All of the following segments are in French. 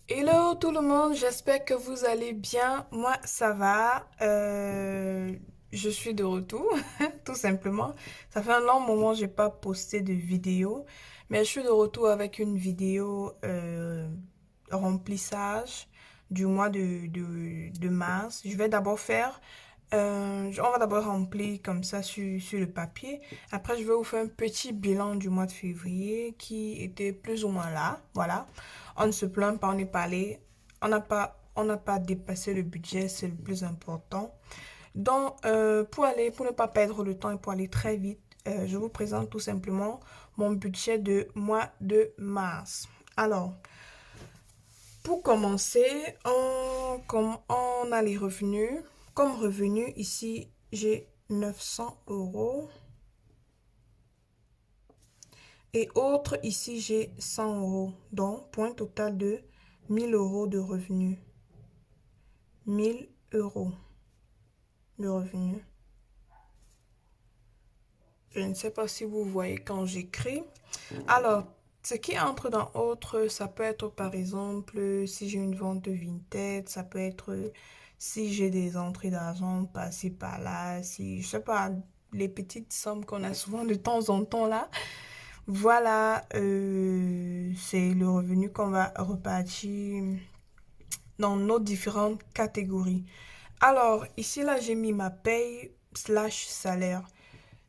Hello tout le monde, j'espère que vous allez bien. Moi, ça va. Je suis de retour, tout simplement. Ça fait un long moment que j'ai pas posté de vidéo, mais je suis de retour avec une vidéo remplissage du mois de mars. Je vais d'abord faire, on va d'abord remplir comme ça sur le papier. Après, je vais vous faire un petit bilan du mois de février qui était plus ou moins là. Voilà. On ne se plaint pas, on n'est pas allé. On n'a pas dépassé le budget, c'est le plus important. Donc, pour ne pas perdre le temps et pour aller très vite, je vous présente tout simplement mon budget de mois de mars. Alors, pour commencer, comme on a les revenus. Comme revenu, ici, j'ai 900 euros. Et autres, ici, j'ai 100 euros. Donc, pour un total de 1000 euros de revenus. 1000 euros de revenus. Je ne sais pas si vous voyez quand j'écris. Alors, ce qui entre dans autre, ça peut être par exemple si j'ai une vente de Vinted, ça peut être si j'ai des entrées d'argent par-ci par-là, si je sais pas, les petites sommes qu'on a souvent de temps en temps là. Voilà, c'est le revenu qu'on va repartir dans nos différentes catégories. Alors, ici là, j'ai mis ma paye slash salaire.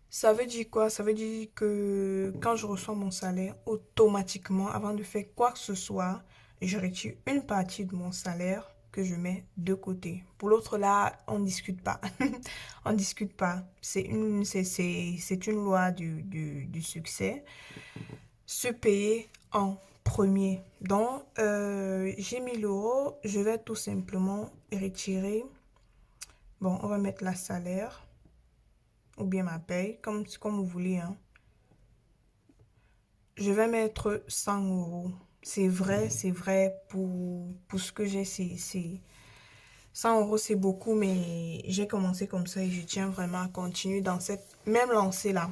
Ça veut dire quoi? Ça veut dire que quand je reçois mon salaire, automatiquement, avant de faire quoi que ce soit, je retire une partie de mon salaire que je mets de côté. Pour l'autre, là, on ne discute pas. On ne discute pas. C'est une loi du succès. Se payer en premier. Donc, j'ai 1000 euros. Je vais tout simplement retirer. Bon, on va mettre la salaire ou bien ma paye, comme vous voulez, hein. Je vais mettre 100 euros. C'est vrai, pour ce que j'ai, 100 euros, c'est beaucoup, mais j'ai commencé comme ça et je tiens vraiment à continuer dans cette même lancée-là.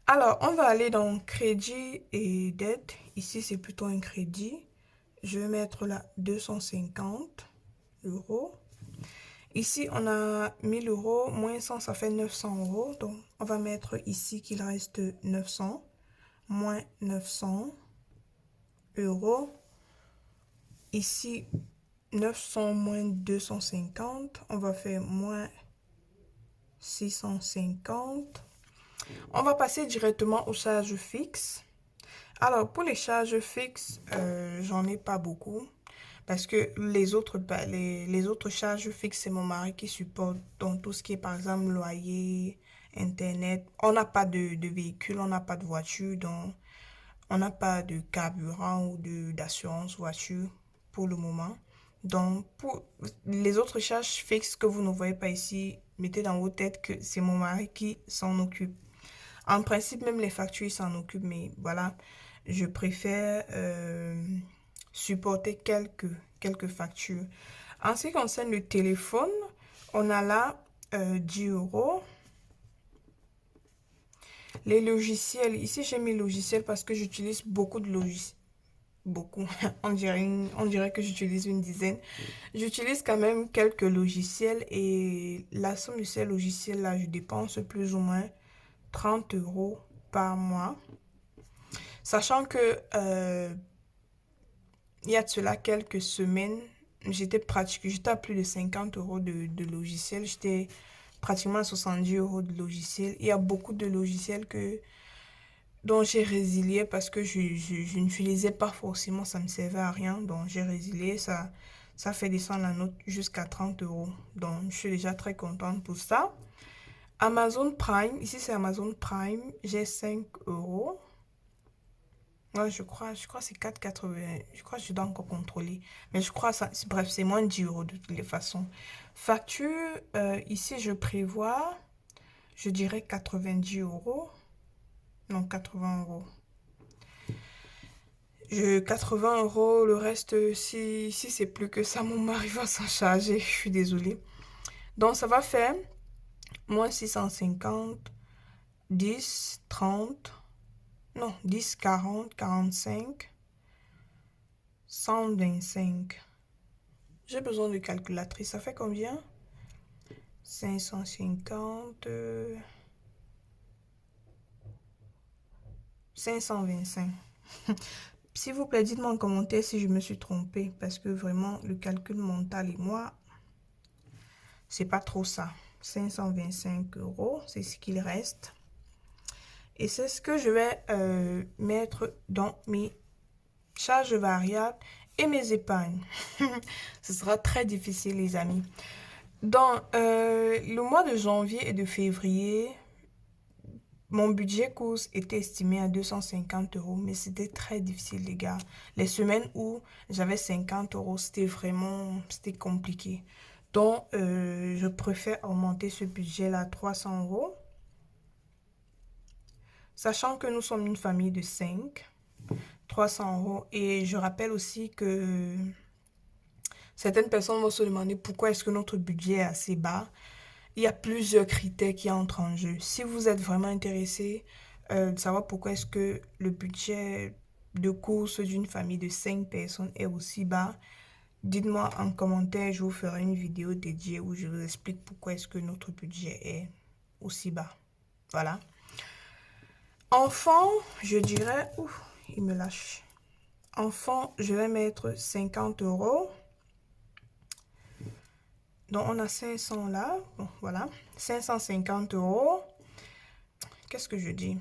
Alors, on va aller dans crédit et dette. Ici, c'est plutôt un crédit. Je vais mettre là 250 euros. Ici, on a 1000 euros, moins 100, ça fait 900 euros. Donc, on va mettre ici qu'il reste 900, moins 900 euros. Ici, 900 moins 250, on va faire moins 650. On va passer directement aux charges fixes. Alors, pour les charges fixes, j'en ai pas beaucoup. Parce que les autres charges fixes, c'est mon mari qui supporte. Donc, tout ce qui est, par exemple, loyer, Internet. On n'a pas de véhicule, on n'a pas de voiture. Donc, on n'a pas de carburant ou d'assurance voiture pour le moment. Donc, pour les autres charges fixes que vous ne voyez pas ici, mettez dans vos têtes que c'est mon mari qui s'en occupe. En principe, même les factures, il s'en occupe, mais voilà, je préfère supporter quelques factures. En ce qui concerne le téléphone, on a là 10 euros. Les logiciels, ici j'ai mis logiciels parce que j'utilise beaucoup de logiciels. Beaucoup, on dirait que j'utilise une dizaine. J'utilise quand même quelques logiciels et la somme de ces logiciels-là, je dépense plus ou moins 30 euros par mois. Sachant que il y a de cela quelques semaines, j'étais à plus de 50 euros de logiciels. J'étais pratiquement à 70 euros de logiciels. Il y a beaucoup de logiciels dont j'ai résilié parce que je n'utilisais pas forcément, ça ne me servait à rien. Donc j'ai résilié, ça fait descendre la note jusqu'à 30 euros. Donc je suis déjà très contente pour ça. Amazon Prime, ici c'est Amazon Prime, j'ai 5 euros. Ouais, je crois que c'est 4,80. Je crois que je dois encore contrôler. Mais je crois que ça, bref, c'est moins de 10 euros de toutes les façons. Facture, ici je prévois, je dirais 90 euros. Non, 80 euros. 80 euros, le reste, si c'est plus que ça, mon mari va s'en charger. Je suis désolée. Donc, ça va faire moins 650, 10, 30, non, 10, 40, 45, 125. J'ai besoin de calculatrice. Ça fait combien? 550. 525. S'il vous plaît, dites-moi en commentaire si je me suis trompée. Parce que vraiment, le calcul mental et moi, c'est pas trop ça. 525 euros, c'est ce qu'il reste. Et c'est ce que je vais mettre dans mes charges variables et mes épargnes. Ce sera très difficile, les amis. Dans le mois de janvier et de février, mon budget course était estimé à 250 euros, mais c'était très difficile, les gars. Les semaines où j'avais 50 euros, c'était compliqué. Donc, je préfère augmenter ce budget-là à 300 euros. Sachant que nous sommes une famille de 5, 300 euros. Et je rappelle aussi que certaines personnes vont se demander pourquoi est-ce que notre budget est assez bas. Il y a plusieurs critères qui entrent en jeu. Si vous êtes vraiment intéressé de savoir pourquoi est-ce que le budget de course d'une famille de 5 personnes est aussi bas, dites-moi en commentaire, je vous ferai une vidéo dédiée où je vous explique pourquoi est-ce que notre budget est aussi bas. Voilà. Enfant, je dirais... Ouf, il me lâche. Enfant, je vais mettre 50 euros. Donc, on a 500 là. Bon, voilà. 550 euros. Qu'est-ce que je dis?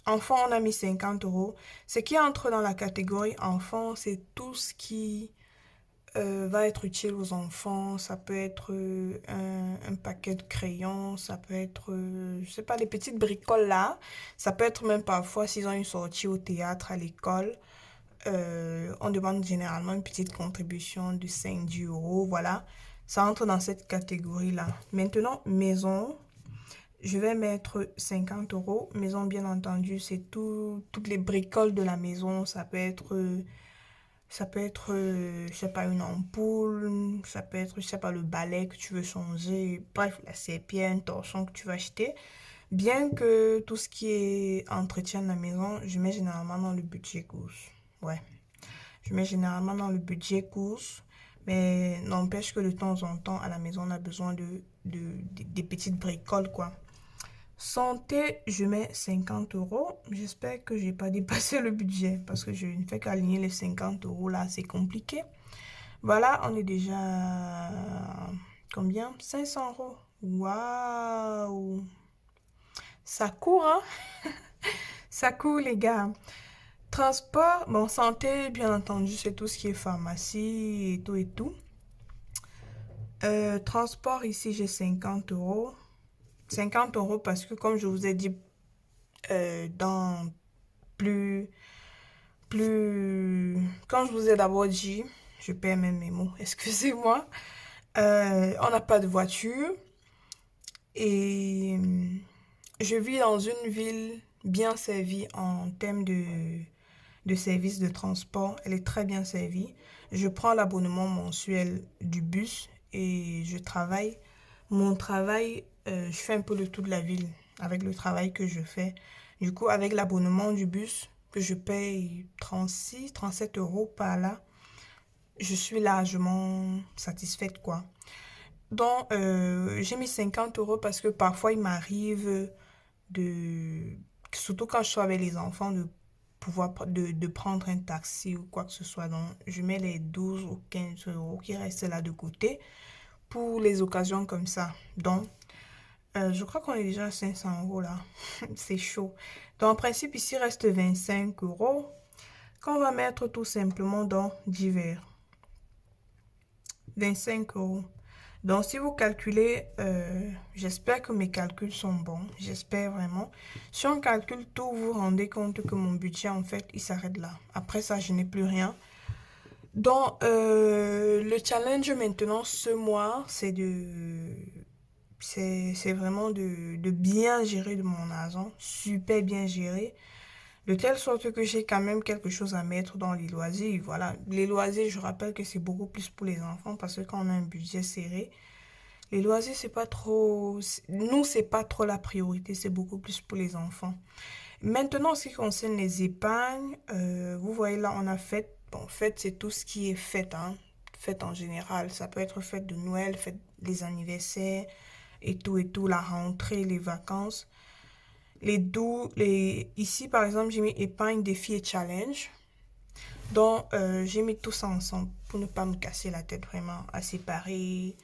Enfant, on a mis 50 euros. Ce qui entre dans la catégorie enfant, c'est tout ce qui va être utile aux enfants. Ça peut être un paquet de crayons. Ça peut être, je sais pas, des petites bricoles là. Ça peut être même parfois s'ils ont une sortie au théâtre, à l'école. On demande généralement une petite contribution de 5-10 euros. Voilà. Ça entre dans cette catégorie-là. Maintenant, maison, je vais mettre 50 euros. Maison, bien entendu, c'est toutes les bricoles de la maison. Je sais pas, une ampoule. Ça peut être, je sais pas, le balai que tu veux changer. Bref, la serpillère, un torchon que tu vas acheter. Bien que tout ce qui est entretien de la maison, je mets généralement dans le budget course. Ouais. Je mets généralement dans le budget course. Mais n'empêche que de temps en temps, à la maison, on a besoin des petites bricoles, quoi. Santé, je mets 50 euros. J'espère que j'ai pas dépassé le budget parce que je ne fais qu'aligner les 50 euros là, c'est compliqué. Voilà, on est déjà combien? 500 euros. Waouh! Ça court, hein? Ça court, les gars. Transport, bon, santé, bien entendu, c'est tout ce qui est pharmacie et tout et tout. Transport, ici, j'ai 50 euros. 50 euros parce que, comme je vous ai dit, dans plus, quand je vous ai d'abord dit, je perds même mes mots, excusez-moi, on n'a pas de voiture et je vis dans une ville bien servie en termes de services de transport. Elle est très bien servie. Je prends l'abonnement mensuel du bus et je travaille. Mon travail, je fais un peu le tour de la ville avec le travail que je fais. Du coup, avec l'abonnement du bus que je paye 36, 37 euros par là, je suis largement satisfaite, quoi. Donc, j'ai mis 50 euros parce que parfois, il m'arrive de, surtout quand je suis avec les enfants, de prendre un taxi ou quoi que ce soit. Donc, je mets les 12 ou 15 euros qui restent là de côté pour les occasions comme ça. Donc, je crois qu'on est déjà à 500 euros là. C'est chaud. Donc, en principe, ici reste 25 euros qu'on va mettre tout simplement dans divers. 25 euros. Donc, si vous calculez, j'espère que mes calculs sont bons. J'espère vraiment. Si on calcule tout, vous vous rendez compte que mon budget, en fait, il s'arrête là. Après ça, je n'ai plus rien. Donc, le challenge maintenant, ce mois, c'est vraiment de bien gérer de mon argent. Super bien gérer. De telle sorte que j'ai quand même quelque chose à mettre dans les loisirs. Voilà. Les loisirs, je rappelle que c'est beaucoup plus pour les enfants parce que quand on a un budget serré, les loisirs, c'est pas trop... Nous, c'est pas trop la priorité, c'est beaucoup plus pour les enfants. Maintenant, en ce qui concerne les épargnes, vous voyez là, on a fait Bon, fête, c'est tout ce qui est fête, hein. Fête en général. Ça peut être fête de Noël, fête des anniversaires et tout, la rentrée, les vacances. Ici, par exemple, j'ai mis épargne, défi et challenge. Donc, j'ai mis tout ça ensemble pour ne pas me casser la tête vraiment à séparer,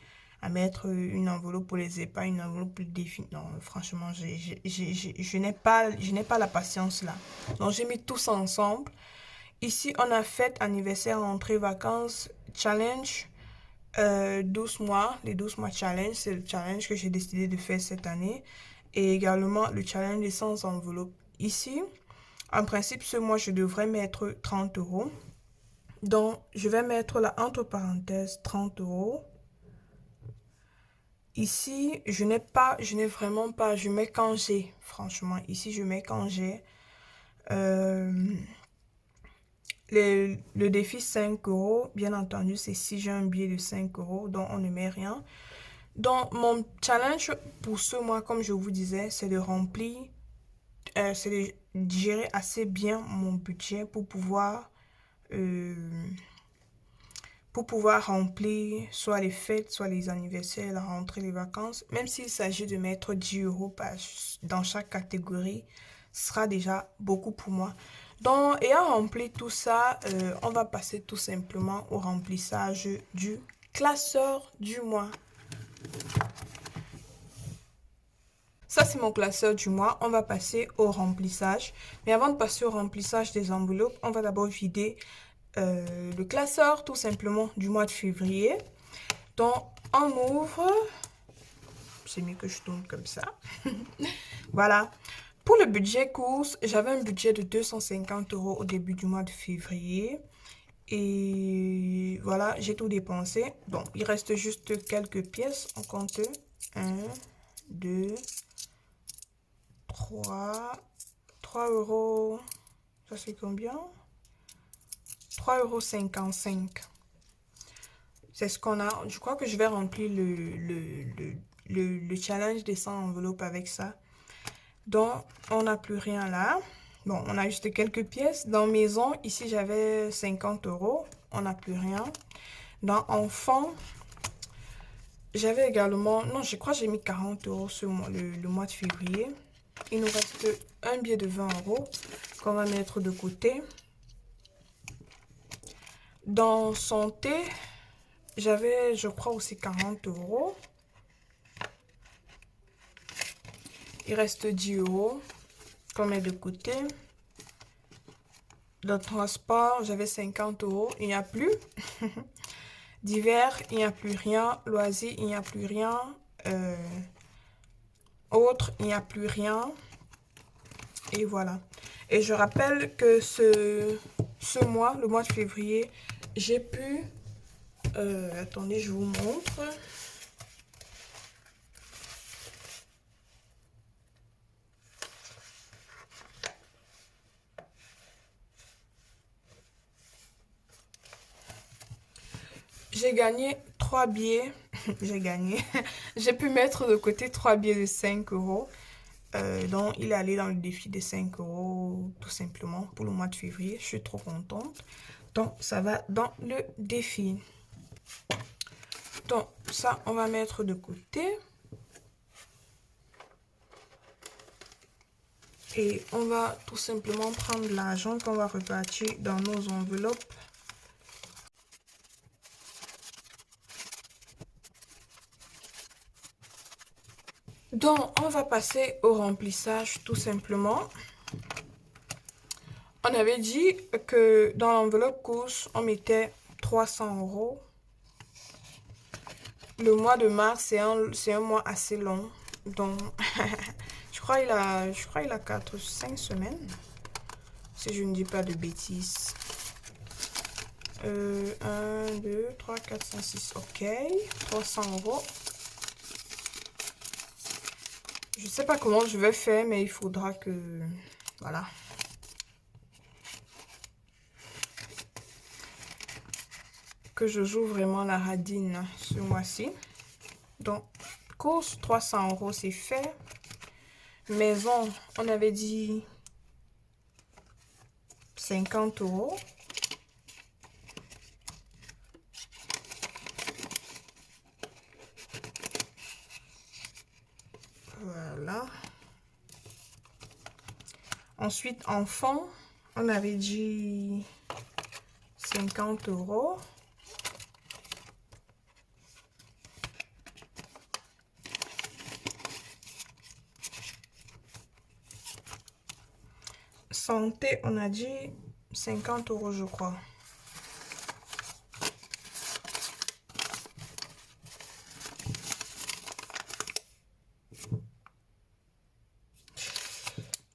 à mettre une enveloppe pour les épargnes, une enveloppe pour le défi. Non, franchement, je n'ai pas la patience là. Donc, j'ai mis tout ça ensemble. Ici, on a fête, anniversaire, rentrée, vacances, challenge, 12 mois. Les 12 mois challenge, c'est le challenge que j'ai décidé de faire cette année. Et également le challenge des 100 enveloppes. Ici, en principe, ce mois, je devrais mettre 30 euros. Donc, je vais mettre là, entre parenthèses, 30 euros. Ici, je n'ai vraiment pas, je mets quand j'ai, franchement. Ici, je mets quand j'ai. Euh, le défi 5 euros, bien entendu, c'est si j'ai un billet de 5 euros, donc on ne met rien. Donc, mon challenge pour ce mois, comme je vous disais, c'est de remplir, c'est de gérer assez bien mon budget euh, pour pouvoir remplir soit les fêtes, soit les anniversaires, la rentrée, les vacances. Même s'il s'agit de mettre 10 euros dans chaque catégorie, ce sera déjà beaucoup pour moi. Donc, ayant rempli tout ça, on va passer tout simplement au remplissage du classeur du mois. Ça, c'est mon classeur du mois. On va passer au remplissage. Mais avant de passer au remplissage des enveloppes, on va d'abord vider le classeur tout simplement du mois de février. Donc, on ouvre. C'est mieux que je tourne comme ça. Voilà. Pour le budget course, j'avais un budget de 250 euros au début du mois de février. Et voilà, j'ai tout dépensé. Bon, il reste juste quelques pièces. On compte 1, 2, 3 euros. Ça c'est combien? 3,55 euros. C'est ce qu'on a. Je crois que je vais remplir le challenge des 100 enveloppes avec ça. Donc, on n'a plus rien là. Bon, on a juste quelques pièces. Dans maison, ici, j'avais 50 euros. On n'a plus rien. Dans enfant, j'avais également... Non, je crois que j'ai mis 40 euros ce mois, le mois de février. Il nous reste un billet de 20 euros qu'on va mettre de côté. Dans santé, j'avais, je crois, aussi 40 euros. Il reste 10 euros qu'on met de côté. Dans transport, j'avais 50 euros. Il n'y a plus. Divers, il n'y a plus rien. Loisirs, il n'y a plus rien. Autres, il n'y a plus rien. Et voilà. Et je rappelle que ce mois, le mois de février, j'ai pu... attendez, je vous montre. J'ai gagné 3 billets. J'ai gagné. J'ai pu mettre de côté 3 billets de 5 euros. Donc, il est allé dans le défi des 5 euros, tout simplement, pour le mois de février. Je suis trop contente. Donc, ça va dans le défi. Donc, ça, on va mettre de côté. Et on va tout simplement prendre l'argent qu'on va repartir dans nos enveloppes. Donc, on va passer au remplissage tout simplement. On avait dit que dans l'enveloppe course, on mettait 300 euros. Le mois de mars, c'est un mois assez long. Donc, je crois qu'il a 4-5 semaines. Si je ne dis pas de bêtises. 1, 2, 3, 4, 5, 6. Ok. 300 euros. Je sais pas comment je vais faire, mais il faudra que... Voilà. Que je joue vraiment la radine ce mois-ci. Donc, course, 300 euros, c'est fait. Maison, on avait dit 50 euros. Ensuite, enfant, on avait dit 50 euros. Santé, on a dit 50 euros, je crois.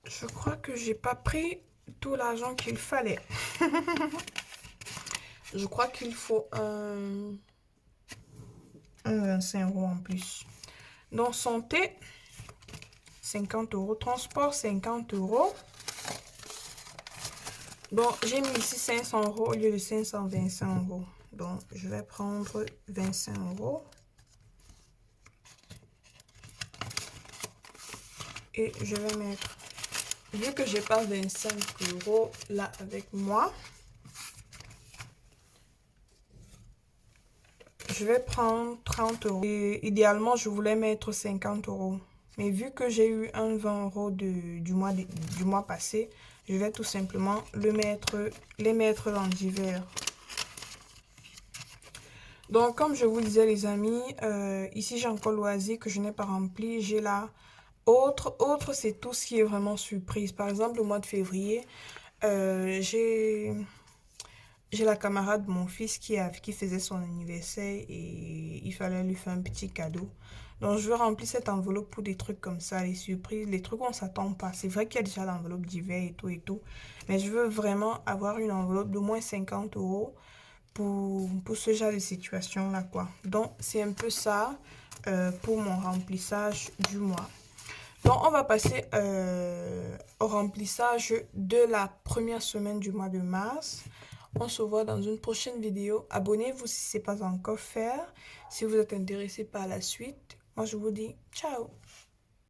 Je crois que j'ai pas pris tout l'argent qu'il fallait. Je crois qu'il faut un 25 euros en plus. Donc, santé, 50 euros. Transport, 50 euros. Donc, j'ai mis ici 500 euros au lieu de 525 euros. Donc, je vais prendre 25 euros. Et je vais mettre, vu que j'ai pas 25 euros là avec moi, je vais prendre 30 euros. Et idéalement, je voulais mettre 50 euros. Mais vu que j'ai eu un 20 euros du mois passé, je vais tout simplement les mettre dans divers. Donc, comme je vous disais, les amis, ici, j'ai encore loisir que je n'ai pas rempli. J'ai là autre, c'est tout ce qui est vraiment surprise. Par exemple, au mois de février, j'ai la camarade de mon fils qui faisait son anniversaire et il fallait lui faire un petit cadeau. Donc, je veux remplir cette enveloppe pour des trucs comme ça, les surprises, les trucs où on ne s'attend pas. C'est vrai qu'il y a déjà l'enveloppe d'hiver et tout et tout. Mais je veux vraiment avoir une enveloppe d'au moins 50 euros pour ce genre de situation-là, quoi. Donc, c'est un peu ça pour mon remplissage du mois. Donc, on va passer au remplissage de la première semaine du mois de mars. On se voit dans une prochaine vidéo. Abonnez-vous si ce n'est pas encore fait. Si vous êtes intéressé par la suite, moi je vous dis ciao.